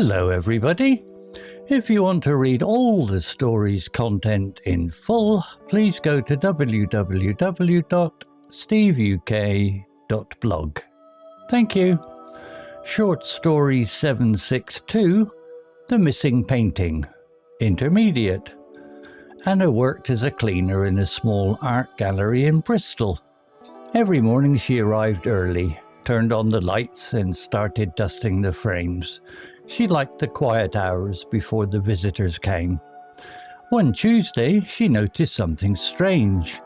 Hello everybody. If you want to read all the story's content in full, please go to www.steveuk.blog. Thank you. Short story 762, The Missing Painting. Intermediate. Anna worked as a cleaner in a small art gallery in Bristol. Every morning she arrived early, turned on the lights and started dusting the frames. She liked the quiet hours before the visitors came. One Tuesday, she noticed something strange.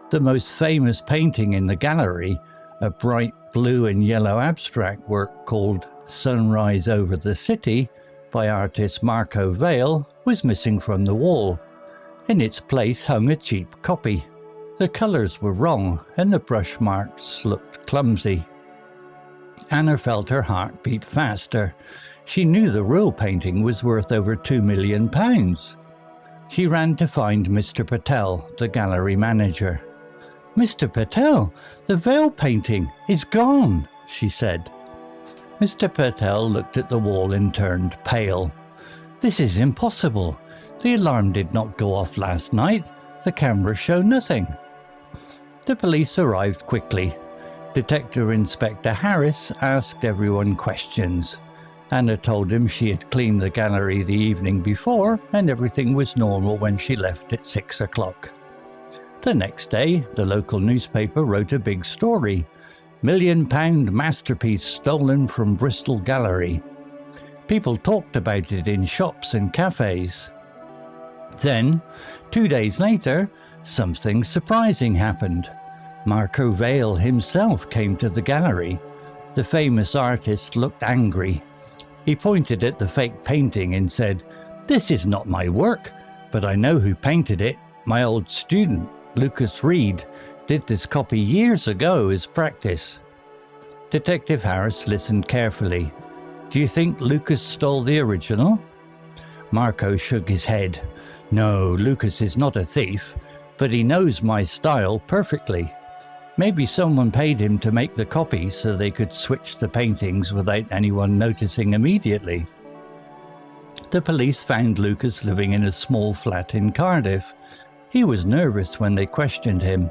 The most famous painting in the gallery, a bright blue and yellow abstract work called Sunrise Over the City by artist Marco Vale, was missing from the wall. In its place hung a cheap copy. The colours were wrong and the brush marks looked clumsy. Anna felt her heart beat faster. She knew the real painting was worth over £2 million. She ran to find Mr. Patel, the gallery manager. "Mr. Patel, the Vale painting is gone," she said. Mr. Patel looked at the wall and turned pale. "This is impossible. The alarm did not go off last night. The cameras show nothing." The police arrived quickly. Detective Inspector Harris asked everyone questions. Anna told him she had cleaned the gallery the evening before and everything was normal when she left at 6 o'clock. The next day, the local newspaper wrote a big story. £1 million masterpiece stolen from Bristol Gallery. People talked about it in shops and cafes. Then, 2 days later, something surprising happened. Marco Vale himself came to the gallery. The famous artist looked angry. He pointed at the fake painting and said, "This is not my work, but I know who painted it. My old student, Lucas Reed, did this copy years ago as practice." Detective Harris listened carefully. "Do you think Lucas stole the original?" Marco shook his head. "No, Lucas is not a thief, but he knows my style perfectly. Maybe someone paid him to make the copy so they could switch the paintings without anyone noticing immediately." The police found Lucas living in a small flat in Cardiff. He was nervous when they questioned him.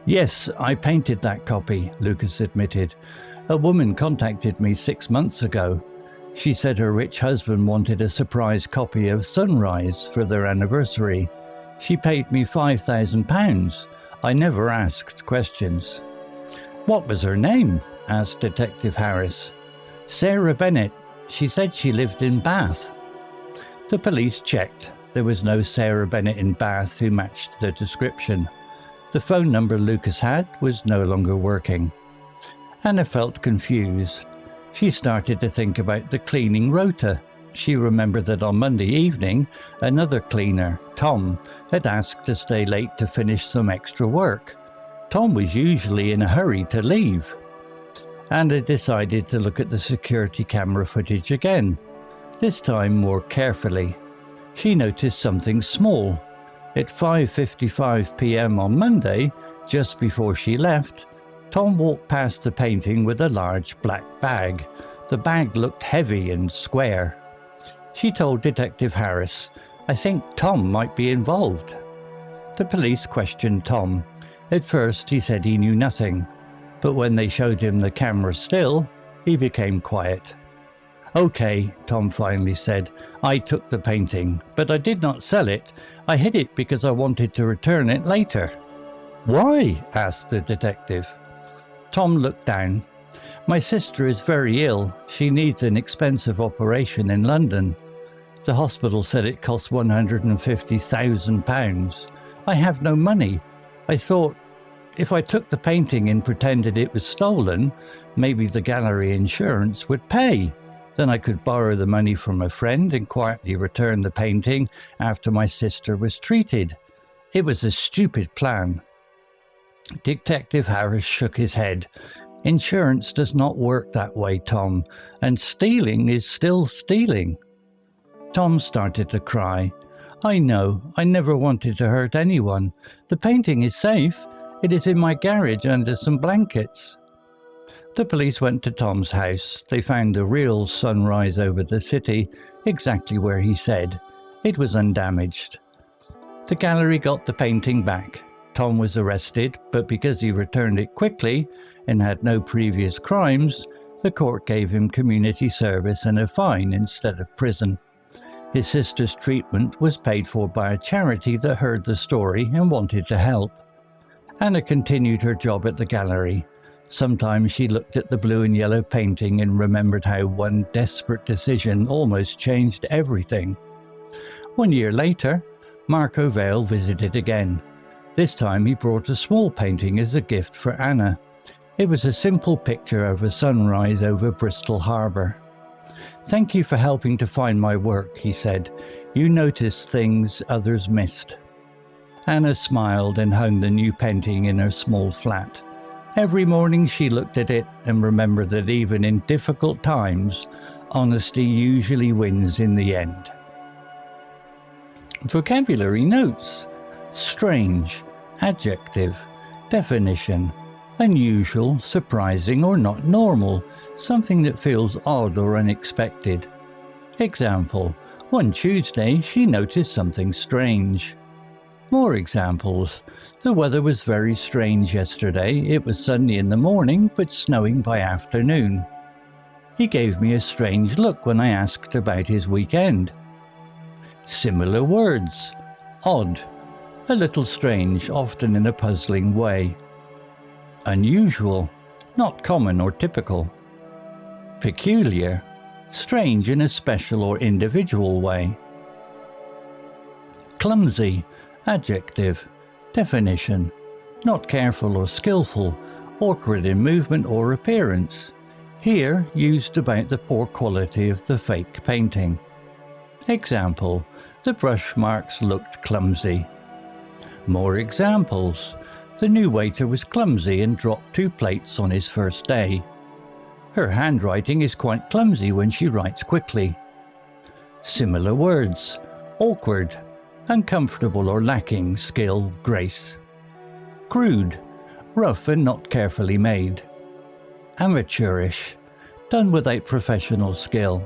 "Yes, I painted that copy," Lucas admitted. "A woman contacted me 6 months ago. She said her rich husband wanted a surprise copy of Sunrise for their anniversary. She paid me £5,000. I never asked questions." "What was her name?" asked Detective Harris. "Sarah Bennett. She said she lived in Bath." The police checked. There was no Sarah Bennett in Bath who matched the description. The phone number Lucas had was no longer working. Anna felt confused. She started to think about the cleaning rota. She remembered that on Monday evening, another cleaner, Tom, had asked to stay late to finish some extra work. Tom was usually in a hurry to leave. Anna decided to look at the security camera footage again, this time more carefully. She noticed something small. At 5:55 p.m. on Monday, just before she left, Tom walked past the painting with a large black bag. The bag looked heavy and square. She told Detective Harris, "I think Tom might be involved." The police questioned Tom. At first he said he knew nothing, but when they showed him the camera still, he became quiet. "Okay," Tom finally said, "I took the painting, but I did not sell it. I hid it because I wanted to return it later." "Why?" asked the detective. Tom looked down. "My sister is very ill. She needs an expensive operation in London. The hospital said it cost £150,000. I have no money. I thought, if I took the painting and pretended it was stolen, maybe the gallery insurance would pay. Then I could borrow the money from a friend and quietly return the painting after my sister was treated. It was a stupid plan." Detective Harris shook his head. "Insurance does not work that way, Tom, and stealing is still stealing." Tom started to cry. "I know. I never wanted to hurt anyone. The painting is safe. It is in my garage under some blankets." The police went to Tom's house. They found the real sunrise over the city, exactly where he said. It was undamaged. The gallery got the painting back. Tom was arrested, but because he returned it quickly and had no previous crimes, the court gave him community service and a fine instead of prison. His sister's treatment was paid for by a charity that heard the story and wanted to help. Anna continued her job at the gallery. Sometimes she looked at the blue and yellow painting and remembered how one desperate decision almost changed everything. 1 year later, Marco Vale visited again. This time he brought a small painting as a gift for Anna. It was a simple picture of a sunrise over Bristol harbour. "Thank you for helping to find my work," he said. "You noticed things others missed." Anna smiled and hung the new painting in her small flat. Every morning she looked at it and remembered that even in difficult times, honesty usually wins in the end. Vocabulary notes. Strange, adjective, definition, unusual, surprising or not normal, something that feels odd or unexpected. Example, one Tuesday she noticed something strange. More examples. The weather was very strange yesterday. It was sunny in the morning but snowing by afternoon. He gave me a strange look when I asked about his weekend. Similar words. Odd. A little strange, often in a puzzling way. Unusual. Not common or typical. Peculiar. Strange in a special or individual way. Clumsy. Adjective. Definition. Not careful or skillful, awkward in movement or appearance. Here used about the poor quality of the fake painting. Example. The brush marks looked clumsy. More examples. The new waiter was clumsy and dropped 2 plates on his first day. Her handwriting is quite clumsy when she writes quickly. Similar words. Awkward. Uncomfortable or lacking skill, grace. Crude. Rough and not carefully made. Amateurish. Done without professional skill.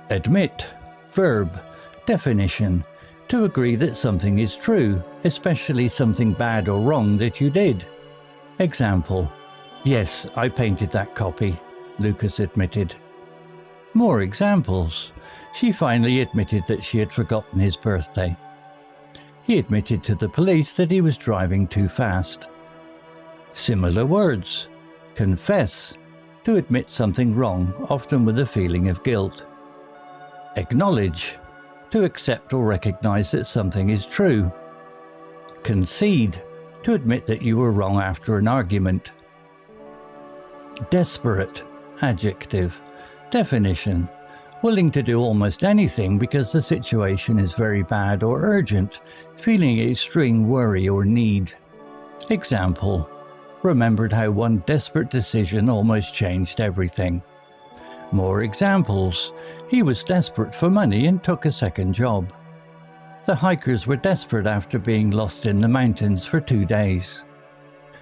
Admit. Verb. Definition. To agree that something is true, especially something bad or wrong that you did. Example. Yes, I painted that copy, Lucas admitted. More examples. She finally admitted that she had forgotten his birthday. He admitted to the police that he was driving too fast. Similar words. Confess. To admit something wrong, often with a feeling of guilt. Acknowledge. To accept or recognize that something is true. Concede. To admit that you were wrong after an argument. Desperate. Adjective. Definition. Willing to do almost anything because the situation is very bad or urgent, feeling extreme worry or need. Example. Remembered how one desperate decision almost changed everything. More examples. He was desperate for money and took a second job. The hikers were desperate after being lost in the mountains for 2 days.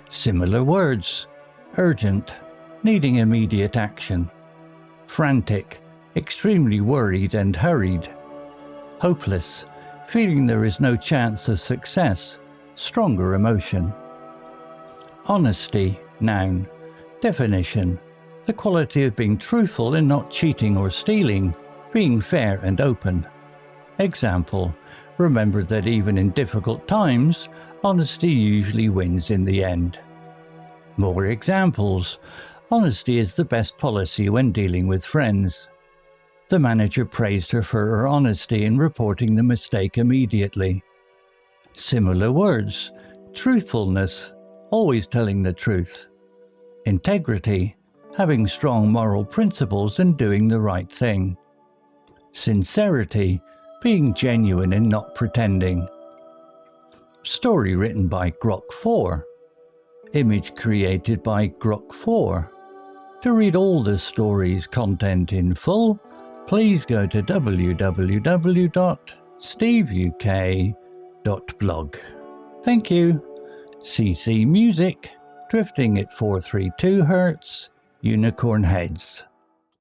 Similar words. Urgent. Needing immediate action. Frantic. Extremely worried and hurried. Hopeless. Feeling there is no chance of success. Stronger emotion. Honesty. Noun. Definition. The quality of being truthful and not cheating or stealing, being fair and open. Example. Remember that even in difficult times, honesty usually wins in the end. More examples. Honesty is the best policy when dealing with friends. The manager praised her for her honesty in reporting the mistake immediately. Similar words. Truthfulness. Always telling the truth. Integrity. Having strong moral principles and doing the right thing. Sincerity. Being genuine and not pretending. Story written by Grok 4. Image created by Grok 4. To read all the story's content in full, please go to www.steveuk.blog. Thank you. CC Music. drifting at 432 Hz, unicorn heads.